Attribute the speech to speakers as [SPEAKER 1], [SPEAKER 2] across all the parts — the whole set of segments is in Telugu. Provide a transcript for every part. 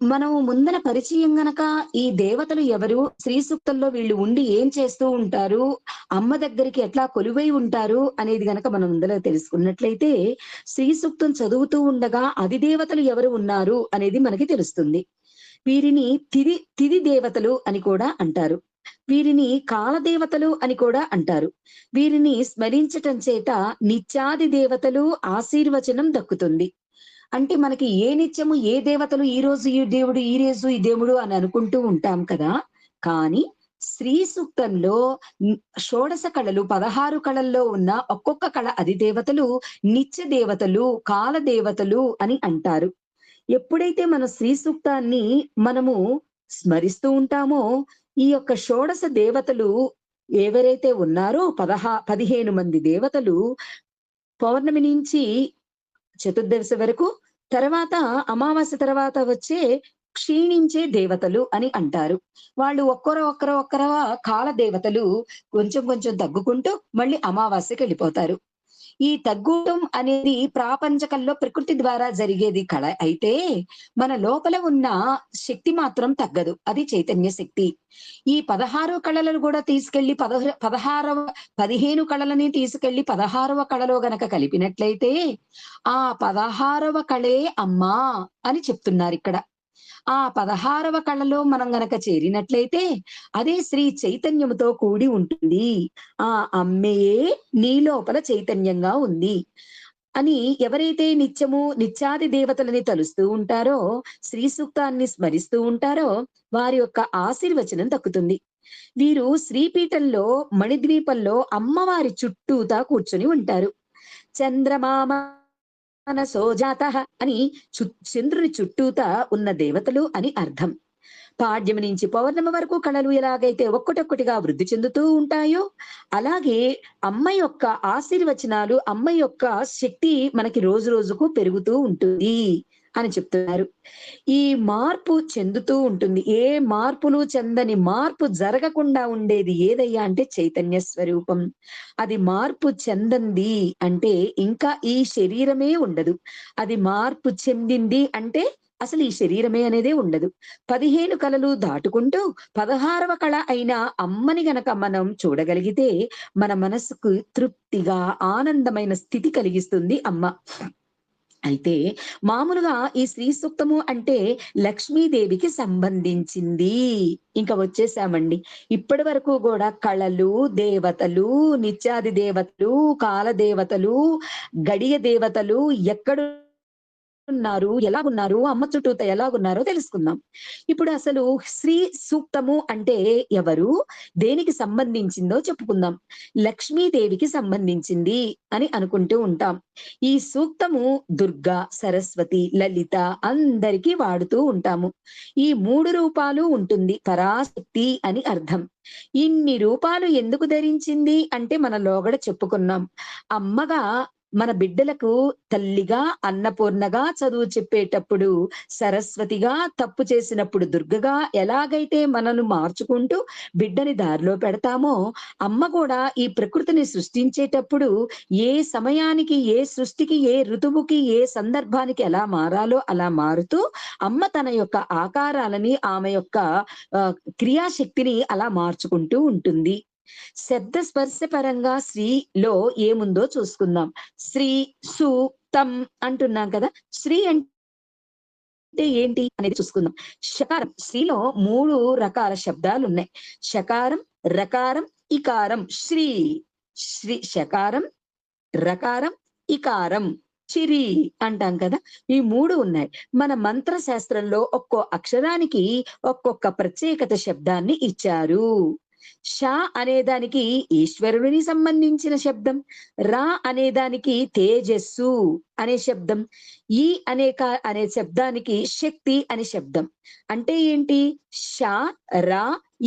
[SPEAKER 1] మనం ముందల పరిచయం గనక ఈ దేవతలు ఎవరు? శ్రీ సూక్తంలో వీళ్ళు ఉండి ఏం చేస్తూ ఉంటారు? అమ్మ దగ్గరికి ఎట్లా కొలువై ఉంటారు? అనేది గనక మనం ముందల తెలుసుకున్నట్లయితే, శ్రీ సూక్తం చదువుతూ ఉండగా అధిదేవతలు ఎవరు ఉన్నారు? అనేది మనకి తెలుస్తుంది. వీరిని తిథి దేవతలు అని కూడా అంటారు. వీరిని కాలదేవతలు అని కూడా అంటారు. వీరిని స్మరించటం చేత నిత్యాది దేవతలు ఆశీర్వచనం దక్కుతుంది. అంటే మనకి ఏ నిత్యము ఏ దేవతలు ఈరోజు ఈ దేవుడు, ఈ రోజు ఈ దేవుడు అని అనుకుంటూ ఉంటాం కదా! కానీ శ్రీ సూక్తంలో హ్మ్, షోడశ కళలు 16 కళల్లో ఉన్న ఒక్కొక్క కళ అధిదేవతలు, నిత్య దేవతలు, కాల దేవతలు అని అంటారు. ఎప్పుడైతే మన శ్రీ సూక్తాన్ని మనము స్మరిస్తూ ఉంటామో, ఈ యొక్క షోడశ దేవతలు ఎవరైతే ఉన్నారో 15 మంది దేవతలు పౌర్ణమి నుంచి చతుర్దశి వరకు, తర్వాత అమావాస్య తర్వాత వచ్చే క్షీణించే దేవతలు అని అంటారు. వాళ్ళు ఒక్కరు కాల దేవతలు కొంచెం కొంచెం తగ్గుకుంటూ మళ్ళీ అమావాస్యకెళ్ళిపోతారు. ఈ తగ్గటం అనేది ప్రాపంచకంలో ప్రకృతి ద్వారా జరిగేది కళ అయితే, మన లోపల ఉన్న శక్తి మాత్రం తగ్గదు. అది చైతన్య శక్తి. ఈ 16 కళలను గూడా తీసుకెళ్ళి 15 కళలని తీసుకెళ్ళి 16వ కళలో గనక కలిపినట్లయితే, ఆ 16వ కళే అమ్మా అని చెప్తున్నారిక్కడ. ఆ 16వ కళలో మనం గనక చేరినట్లయితే, అదే శ్రీ చైతన్యముతో కూడి ఉంటుంది. ఆ అమ్మయే నీ లోపల చైతన్యంగా ఉంది. అని ఎవరైతే నిత్యము నిత్యాది దేవతలని తలుస్తూ ఉంటారో, శ్రీ సూక్తాన్ని స్మరిస్తూ ఉంటారో, వారి యొక్క ఆశీర్వచనం దక్కుతుంది. వీరు శ్రీపీఠంలో మణిద్వీపంలో అమ్మవారి చుట్టూతా కూర్చొని ఉంటారు. చంద్రమామ మనసోజాతః అని చంద్రుని చుట్టూతా ఉన్న దేవతలు అని అర్థం. పాడ్యమి నుంచి పౌర్ణమి వరకు కళలు ఎలాగైతే ఒక్కటొక్కటిగా వృద్ధి చెందుతూ ఉంటాయో, అలాగే అమ్మ యొక్క ఆశీర్వచనాలు, అమ్మ యొక్క శక్తి మనకి రోజు రోజుకు పెరుగుతూ ఉంటుంది అని చెప్తున్నారు. ఈ మార్పు చెందుతూ ఉంటుంది. ఏ మార్పులు చెందని మార్పు జరగకుండా ఉండేది ఏదయ్యా అంటే చైతన్య స్వరూపం. అది మార్పు చెందంది అంటే ఇంకా ఈ శరీరమే ఉండదు. అది మార్పు చెందింది అంటే అసలు ఈ శరీరమే అనేదే ఉండదు. 15 కళలు దాటుకుంటూ 16వ కళ అయిన అమ్మని గనక మనం చూడగలిగితే మన మనసుకు తృప్తిగా, ఆనందమైన స్థితి కలిగిస్తుంది అమ్మ. అయితే మామూలుగా ఈ శ్రీ సూక్తము అంటే లక్ష్మీదేవికి సంబంధించింది. ఇంక వచ్చేసామండి. ఇప్పటి వరకు గూడా కళలు, దేవతలు, నిత్యాది దేవతలు, కాల దేవతలు, గడియ దేవతలు ఎక్కడున్నారు? ఎలాగున్నారు? అమ్మ చుట్టూత ఎలాగున్నారో తెలుసుకుందాం. ఇప్పుడు అసలు శ్రీ సూక్తము అంటే ఎవరు? దేనికి సంబంధించిందో చెప్పుకుందాం. లక్ష్మీదేవికి సంబంధించింది అని అనుకుంటూ ఉంటాం. ఈ సూక్తము దుర్గా, సరస్వతి, లలిత అందరికీ వాడుతూ ఉంటాము. ఈ 3 రూపాలు ఉంటుంది. పరాశక్తి అని అర్థం. ఇన్ని రూపాలు ఎందుకు ధరించింది అంటే మన లోగడ చెప్పుకున్నాం. అమ్మగా మన బిడ్డలకు తల్లిగా, అన్నపూర్ణగా చదువు చెప్పేటప్పుడు, సరస్వతిగా తప్పు చేసినప్పుడు దుర్గగా ఎలాగైతే మనను మార్చుకుంటూ బిడ్డని దారిలో పెడతామో, అమ్మ కూడా ఈ ప్రకృతిని సృష్టించేటప్పుడు ఏ సమయానికి, ఏ సృష్టికి, ఏ ఋతువుకి, ఏ సందర్భానికి ఎలా మారాలో అలా మారుతూ, అమ్మ తన యొక్క ఆకారాలని, ఆమె యొక్క క్రియాశక్తిని అలా మార్చుకుంటూ ఉంటుంది. శబ్ద స్పర్శ పరంగా శ్రీలో ఏముందో చూసుకుందాం. శ్రీ, సూక్తం అంటున్నాం కదా! శ్రీ అంటే ఏంటి అనేది చూసుకుందాం. షకారం శ్రీలో 3 రకాల శబ్దాలున్నాయి. షకారం, రకారం, ఇకారం. శ్రీ, షకారం, రకారం, ఇకారం. చిరి అంటాం కదా! ఈ 3 ఉన్నాయి. మన మంత్ర శాస్త్రంలో ఒక్కో అక్షరానికి ఒక్కొక్క ప్రత్యేకత శబ్దాన్ని ఇచ్చారు. ష అనేదానికి ఈశ్వరుడిని సంబంధించిన శబ్దం. రా అనేదానికి తేజస్సు అనే శబ్దం. ఈ అనే శబ్దానికి శక్తి అనే శబ్దం. అంటే ఏంటి? ష, ర,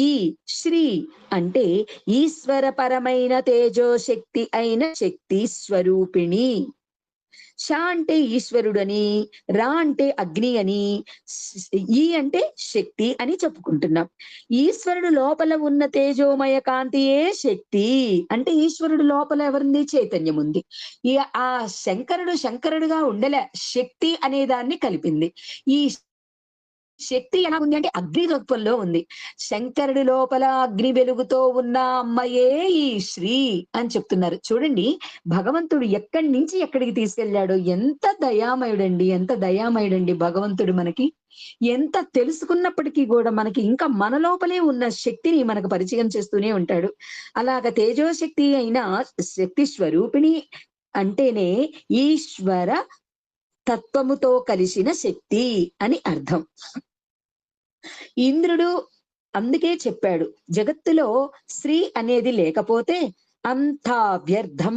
[SPEAKER 1] ఈ శ్రీ అంటే ఈశ్వరపరమైన తేజోశక్తి అయిన శక్తి స్వరూపిణి. ష అంటే ఈశ్వరుడని, రా అంటే అగ్ని అని, ఈ అంటే శక్తి అని చెప్పుకుంటున్నాం. ఈశ్వరుడు లోపల ఉన్న తేజోమయ కాంతియే శక్తి. అంటే ఈశ్వరుడు లోపల ఎవరుంది? చైతన్యం ఉంది. ఈ ఆ శంకరుడుగా ఉండలే. శక్తి అనే దాన్ని కలిపింది. ఈ శక్తి ఎలా ఉంది అంటే అగ్ని రూపంలో ఉంది. శంకరుడి లోపల అగ్ని వెలుగుతో ఉన్న అమ్మయే ఈ శ్రీ అని చెప్తున్నారు. చూడండి భగవంతుడు ఎక్కడి నుంచి ఎక్కడికి తీసుకెళ్ళాడో ఎంత దయామయుడండి. ఎంత దయామయుడండి భగవంతుడు మనకి. ఎంత తెలుసుకున్నప్పటికీ గూడా మనకి ఇంకా మన లోపలే ఉన్న శక్తిని మనకు పరిచయం చేస్తూనే ఉంటాడు. అలాగ తేజోశక్తి అయిన శక్తి స్వరూపిణి అంటేనే ఈశ్వర తత్వముతో కలిసిన శక్తి అని అర్థం. ఇంద్రుడు అందుకే చెప్పాడు, జగత్తులో స్త్రీ అనేది లేకపోతే అంతా వ్యర్థం.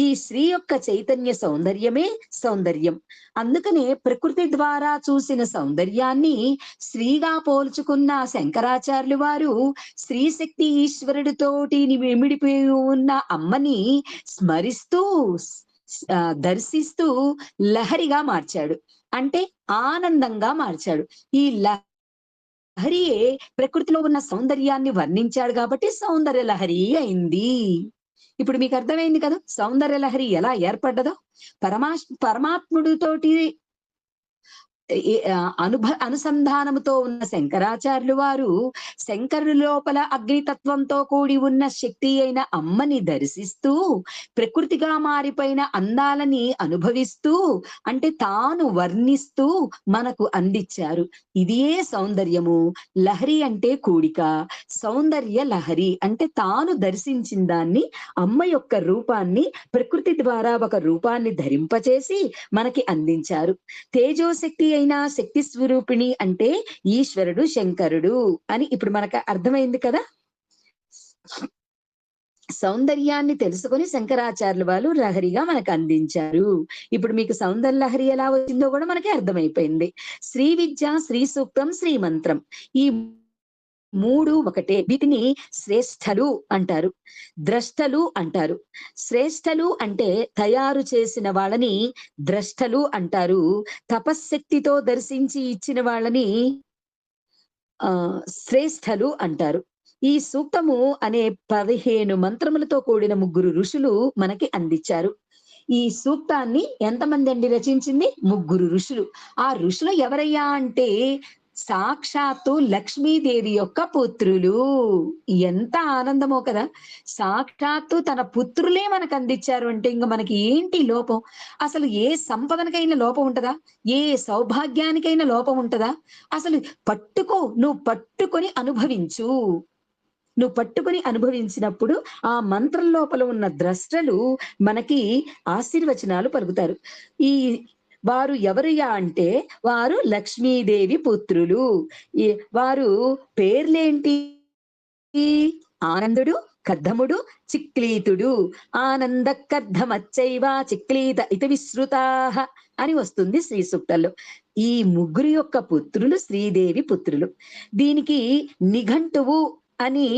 [SPEAKER 1] ఈ స్త్రీ యొక్క చైతన్య సౌందర్యమే సౌందర్యం. అందుకనే ప్రకృతి ద్వారా చూసిన సౌందర్యాన్ని స్త్రీగా పోల్చుకున్న శంకరాచార్యులు వారు స్త్రీ శక్తి ఈశ్వరుడితోటి ఇమిడిపోయి ఉన్న అమ్మని స్మరిస్తూ దర్శిస్తూ లహరిగా మార్చాడు. అంటే ఆనందంగా మార్చాడు. ఈ లహరియే ప్రకృతిలో ఉన్న సౌందర్యాన్ని వర్ణించాడు కాబట్టి సౌందర్య లహరి అయింది. ఇప్పుడు మీకు అర్థమైంది కదా సౌందర్య లహరి ఎలా ఏర్పడ్డదో. పరమాత్ముడితోటి అనుసంధానముతో ఉన్న శంకరాచార్యులు వారు శంకరుడి లోపల అగ్నితత్వంతో కూడి ఉన్న శక్తి అయిన అమ్మని దర్శిస్తూ ప్రకృతిగా మారిపోయిన అందాలని అనుభవిస్తూ అంటే తాను వర్ణిస్తూ మనకు అందించారు. ఇదే సౌందర్యము. లహరి అంటే కూడిక, సౌందర్య లహరి అంటే తాను దర్శించిన దాన్ని అమ్మ యొక్క రూపాన్ని ప్రకృతి ద్వారా ఒక రూపాన్ని ధరింపచేసి మనకి అందించారు. తేజోశక్తి అయిన శక్తి స్వరూపిణి అంటే ఈశ్వరుడు శంకరుడు అని ఇప్పుడు మనకు అర్థమైంది కదా. సౌందర్యాన్ని తెలుసుకొని శంకరాచార్యులు వాళ్ళు లహరిగా మనకు అందించారు. ఇప్పుడు మీకు సౌందర్య లహరి ఎలా వచ్చిందో కూడా మనకి అర్థమైపోయింది. శ్రీ విద్య, శ్రీ సూక్తం, శ్రీ మంత్రం ఈ మూడు ఒకటే. వీటిని శ్రేష్టలు అంటారు, ద్రష్టలు అంటారు. శ్రేష్టలు అంటే తయారు చేసిన వాళ్ళని ద్రష్టలు అంటారు. తపశ్శక్తితో దర్శించి ఇచ్చిన వాళ్ళని శ్రేష్టలు అంటారు. ఈ సూక్తము అనే 15 మంత్రములతో కూడిన 3 ఋషులు మనకి అందించారు. ఈ సూక్తాన్ని ఎంతమంది అండి రచించింది? 3 ఋషులు. ఆ ఋషులు ఎవరయ్యా అంటే సాక్షాత్తు లక్ష్మీదేవి యొక్క పుత్రులు. ఎంత ఆనందమో కదా. సాక్షాత్తు తన పుత్రులే మనకు అందించారు అంటే ఇంక మనకి ఏంటి లోపం? అసలు ఏ సంపదనకైనా లోపం ఉంటదా? ఏ సౌభాగ్యానికైనా లోపం ఉంటదా? అసలు నువ్వు పట్టుకొని అనుభవించు. నువ్వు పట్టుకొని అనుభవించినప్పుడు ఆ మంత్రం లోపల ఉన్న ద్రష్టలు మనకి ఆశీర్వచనాలు పలుకుతారు. ఈ వారు ఎవరయ్యా అంటే వారు లక్ష్మీదేవి పుత్రులు. వారు పేర్లేంటి? ఆనందుడు, కర్ధముడు, చిక్లీతుడు. ఆనంద కర్ధమచ్చైవ చిక్లీత ఇతి విశ్రుతాః అని వస్తుంది శ్రీ సూక్తంలో. ఈ 3 యొక్క పుత్రులు శ్రీదేవి పుత్రులు. దీనికి నిఘంటువు అని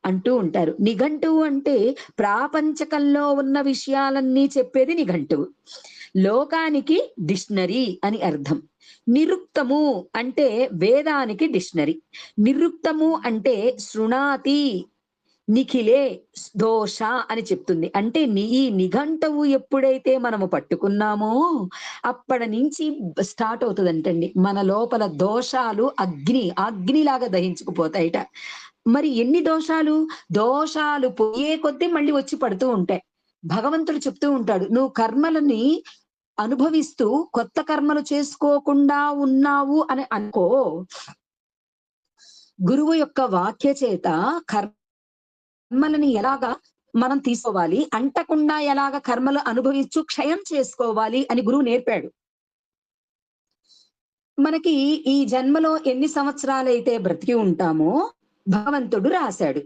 [SPEAKER 1] అంటూ ఉంటారు. నిఘంటువు అంటే ప్రాపంచకంలో ఉన్న విషయాలన్నీ చెప్పేది నిఘంటువు. లోకానికి డిక్షనరీ అని అర్థం. నిరుక్తము అంటే వేదానికి డిక్షనరీ. నిరుక్తము అంటే శృణాతి నిఖిలే దోష అని చెప్తుంది. అంటే ఈ నిఘంటువు ఎప్పుడైతే మనము పట్టుకున్నామో అప్పటి నుంచి స్టార్ట్ అవుతుందంటండి మన లోపల దోషాలు అగ్నిలాగా దహించుకుపోతాయిట. మరి ఎన్ని దోషాలు పోయే కొద్దీ మళ్ళీ వచ్చి పడుతూ ఉంటాయి. భగవంతుడు చెప్తూ ఉంటాడు, నువ్వు కర్మలని అనుభవిస్తూ కొత్త కర్మలు చేసుకోకుండా ఉన్నావు అని అనుకో. గురువు యొక్క వాక్య చేత కర్మలని ఎలాగా మనం తీసుకోవాలి, అంటకుండా ఎలాగ కర్మలు అనుభవించు క్షయం చేసుకోవాలి అని గురువు నేర్పాడు. మనకి ఈ జన్మలో ఎన్ని సంవత్సరాలైతే బ్రతికి ఉంటామో భగవంతుడు రాశాడు.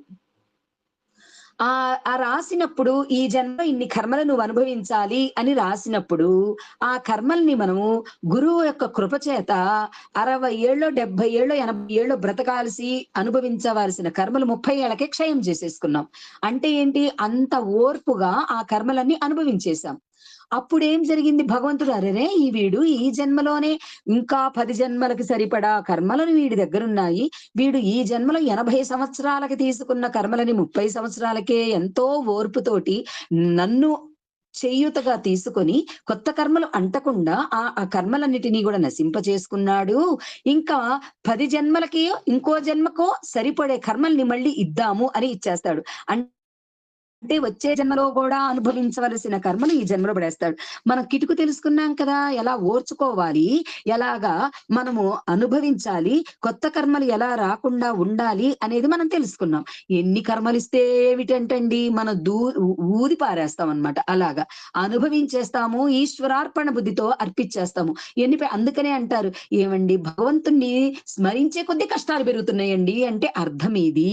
[SPEAKER 1] ఆ రాసినప్పుడు ఈ జన్మ ఇన్ని కర్మలు నువ్వు అనుభవించాలి అని రాసినప్పుడు ఆ కర్మల్ని మనము గురువు యొక్క కృప చేత 60 ఏళ్ళో 70 ఏళ్ళో 80 ఏళ్ళో బ్రతకాల్సి అనుభవించవలసిన కర్మలు 30 ఏళ్ళకే క్షయం చేసేసుకున్నాం. అంటే ఏంటి? అంత ఓర్పుగా ఆ కర్మలన్నీ అనుభవించేశాం. అప్పుడేం జరిగింది? భగవంతుడు అరెరే వీడు ఈ జన్మలోనే ఇంకా 10 జన్మలకి సరిపడా కర్మలను వీడి దగ్గరున్నాయి. వీడు ఈ జన్మలో 80 సంవత్సరాలకి తీసుకున్న కర్మలని 30 సంవత్సరాలకే ఎంతో ఓర్పుతోటి నన్ను చేయూతగా తీసుకొని కొత్త కర్మలు అంటకుండా ఆ కర్మలన్నిటినీ కూడా నశింపచేసుకున్నాడు. ఇంకా 10 జన్మలకి ఇంకో జన్మకో సరిపడే కర్మల్ని మళ్ళీ ఇద్దాము అని ఇచ్చేస్తాడు. అంటే వచ్చే జన్మలో కూడా అనుభవించవలసిన కర్మలు ఈ జన్మలో పడేస్తాడు. మనం కిటుకు తెలుసుకున్నాం కదా! ఎలా ఓర్చుకోవాలి, ఎలాగా మనము అనుభవించాలి, కొత్త కర్మలు ఎలా రాకుండా ఉండాలి అనేది మనం తెలుసుకున్నాం. ఎన్ని కర్మలిస్తే ఏమిటంటండి మనం ఊది పారేస్తామనమాట. అలాగా అనుభవించేస్తాము. ఈశ్వరార్పణ బుద్ధితో అర్పిచ్చేస్తాము. అందుకనే అంటారు, "ఏవండి భగవంతుణ్ణి స్మరించే కొద్దీ కష్టాలు పెరుగుతున్నాయండి" అంటే అర్థం ఇది.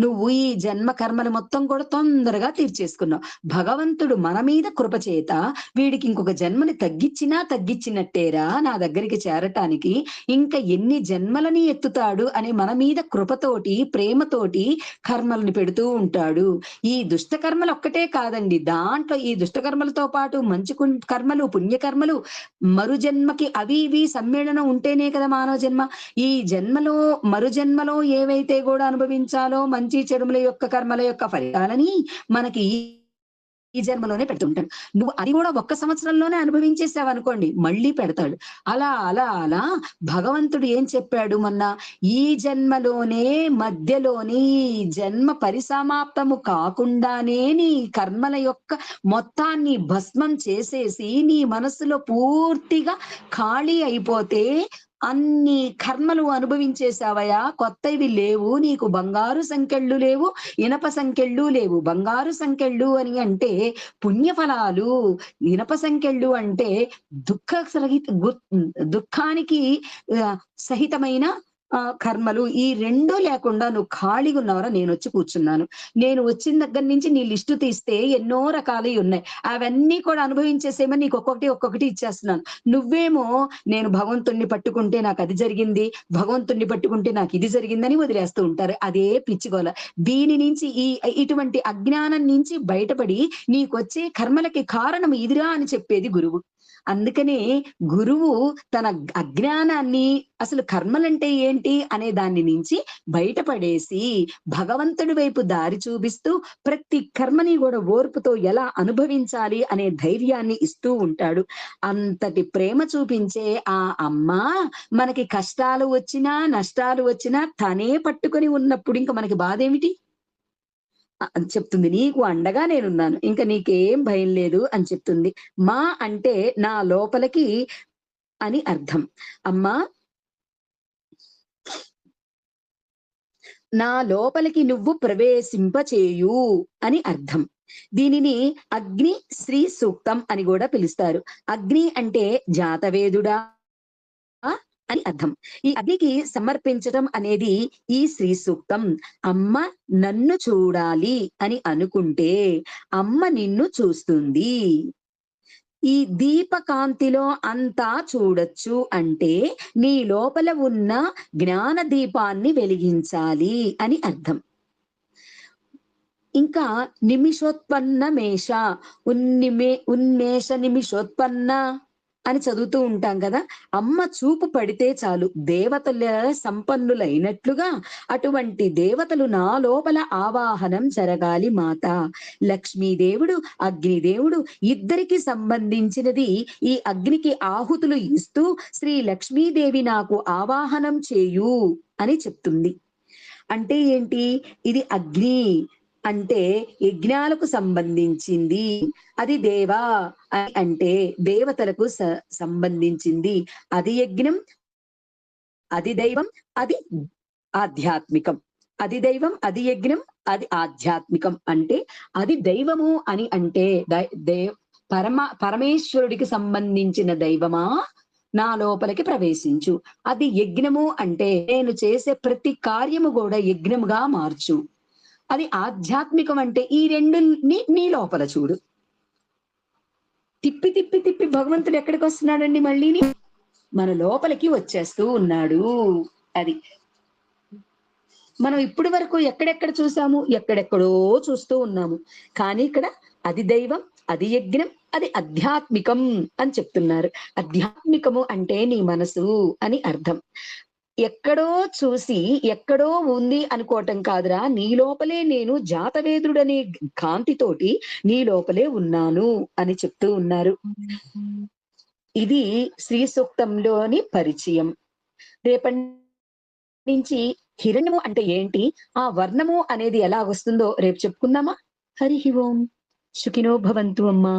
[SPEAKER 1] నువ్వు ఈ జన్మ కర్మలు మొత్తం కూడా తొందరగా తీర్చేసుకున్నావు. భగవంతుడు మన మీద కృప చేత వీడికి ఇంకొక జన్మని తగ్గిచ్చినా తగ్గిచ్చినట్టేరా నా దగ్గరికి చేరటానికి. ఇంకా ఎన్ని జన్మలని ఎత్తుతాడు అని మన మీద కృపతోటి, ప్రేమతోటి కర్మల్ని పెడుతూ ఉంటాడు. ఈ దుష్ట కర్మలు ఒక్కటే కాదండి. దాంట్లో ఈ దుష్ట కర్మలతో పాటు మంచి కర్మలు, పుణ్యకర్మలు మరు జన్మకి అవి ఇవి సమ్మేళనం ఉంటేనే కదా మానవ జన్మ. ఈ జన్మలో మరు జన్మలో ఏవైతే కూడా అనుభవించాలో మంచి చెడుముల యొక్క కర్మల యొక్క ఫలితాలని మనకి ఈ జన్మలోనే పెడుతుంటాడు. నువ్వు అది కూడా ఒక్క సంవత్సరంలోనే అనుభవించేసావనుకోండి, మళ్ళీ పెడతాడు. అలా భగవంతుడు ఏం చెప్పాడు మొన్న, ఈ జన్మలోనే మధ్యలోనే ఈ జన్మ పరిసమాప్తము కాకుండానే నీ కర్మల యొక్క మొత్తాన్ని భస్మం చేసేసి, నీ మనస్సులో పూర్తిగా ఖాళీ అయిపోతే అన్ని కర్మలు అనుభవించేసావయ్యా. కొత్తవి లేవు. నీకు బంగారు సంకెళ్ళు లేవు, ఇనప సంకెళ్ళు లేవు. బంగారు సంకెళ్ళు అని అంటే పుణ్యఫలాలు, ఇనప సంకెళ్ళు అంటే దుఃఖ సహిత దుఃఖానికి సహితమైన కర్మలు. ఈ 2 లేకుండా నువ్వు ఖాళీగా ఉన్నావురా, నేనొచ్చి కూర్చున్నాను. నేను వచ్చిన దగ్గర నుంచి నీ లిస్టు తీస్తే ఎన్నో రకాలయి ఉన్నాయి. అవన్నీ కూడా అనుభవించేసేమని నీకు ఒక్కొక్కటి ఇచ్చేస్తున్నాను. నువ్వేమో నేను భగవంతుడిని పట్టుకుంటే నాకది జరిగింది, భగవంతుడిని పట్టుకుంటే నాకిది జరిగిందని వదిలేస్తూ ఉంటారు. అదే పిచ్చిగోల. దీని నుంచి ఇటువంటి అజ్ఞానం నుంచి బయటపడి నీకొచ్చే కర్మలకి కారణం ఇదిరా అని చెప్పేది గురువు. అందుకనే గురువు తన అజ్ఞానాన్ని అసలు కర్మలంటే ఏంటి అనే దాని నుంచి బయటపడేసి భగవంతుడి వైపు దారి చూపిస్తూ ప్రతి కర్మని కూడా ఓర్పుతో ఎలా అనుభవించాలి అనే ధైర్యాన్ని ఇస్తూ ఉంటాడు. అంతటి ప్రేమ చూపించే ఆ అమ్మ మనకి కష్టాలు వచ్చినా నష్టాలు వచ్చినా తనే పట్టుకొని ఉన్నప్పుడు ఇంక మనకి బాధేమిటి అని చెప్తుంది. నీకు అండగా నేనున్నాను. ఇంక నీకేం భయం లేదు అని చెప్తుంది. మా అంటే నా లోపలికి అని అర్థం. అమ్మా నా లోపలికి నువ్వు ప్రవేశింపచేయు అని అర్థం. దీనిని అగ్ని శ్రీ సూక్తం అని కూడా పిలుస్తారు. అగ్ని అంటే జాతవేదుడా అని అర్థం. ఈ అగ్నికి సమర్పించటం అనేది ఈ శ్రీ సూక్తం. అమ్మ నన్ను చూడాలి అని అనుకుంటే అమ్మ నిన్ను చూస్తుంది. ఈ దీపకాంతిలో అంతా చూడొచ్చు అంటే నీ లోపల ఉన్న జ్ఞాన దీపాన్ని వెలిగించాలి అని అర్థం. ఇంకా నిమిషోత్పన్న మేష ఉన్మేష నిమిషోత్పన్న అని చదువుతూ ఉంటాం కదా. అమ్మ చూపు పడితే చాలు దేవతల సంపన్నులైనట్లుగా అటువంటి దేవతలు నా లోపల ఆవాహనం జరగాలి మాత. లక్ష్మీదేవుడు అగ్నిదేవుడు ఇద్దరికి సంబంధించినది. ఈ అగ్నికి ఆహుతులు ఇస్తూ శ్రీ లక్ష్మీదేవి నాకు ఆవాహనం చేయు అని చెప్తుంది. అంటే ఏంటి? ఇది అగ్ని అంటే యజ్ఞాలకు సంబంధించింది. అది దేవా అంటే దేవతలకు సంబంధించింది. అది యజ్ఞం, అది దైవం, అది ఆధ్యాత్మికం. అది దైవం, అది యజ్ఞం, అది ఆధ్యాత్మికం. అంటే అది దైవము అని అంటే పరమేశ్వరుడికి సంబంధించిన దైవమా నా లోపలికి ప్రవేశించు. అది యజ్ఞము అంటే నేను చేసే ప్రతి కార్యము కూడా యజ్ఞముగా మార్చు. అది ఆధ్యాత్మికం అంటే ఈ రెండుని నీ లోపల చూడు. తిప్పి తిప్పి తిప్పి భగవంతుడు ఎక్కడికి వస్తున్నాడండి? మళ్ళీని మన లోపలికి వచ్చేస్తూ ఉన్నాడు. అది మనం ఇప్పటి వరకు ఎక్కడెక్కడ చూసాము, ఎక్కడెక్కడో చూస్తూ ఉన్నాము. కానీ ఇక్కడ అది దైవం, అది యజ్ఞం, అది ఆధ్యాత్మికం అని చెప్తున్నారు. ఆధ్యాత్మికము అంటే నీ మనసు అని అర్థం. ఎక్కడో చూసి ఎక్కడో ఉంది అనుకోవటం కాదురా, నీ లోపలే నేను జాతవేదుడనే కాంతితోటి నీ లోపలే ఉన్నాను అని చెప్తూ ఉన్నారు. ఇది శ్రీ సూక్తంలోని పరిచయం. రేపటి నుంచి హిరణ్యము అంటే ఏంటి? ఆ వర్ణము అనేది ఎలా వస్తుందో రేపు చెప్పుకుందామా? హరిః ఓం. సుఖినో భవంతు అమ్మా.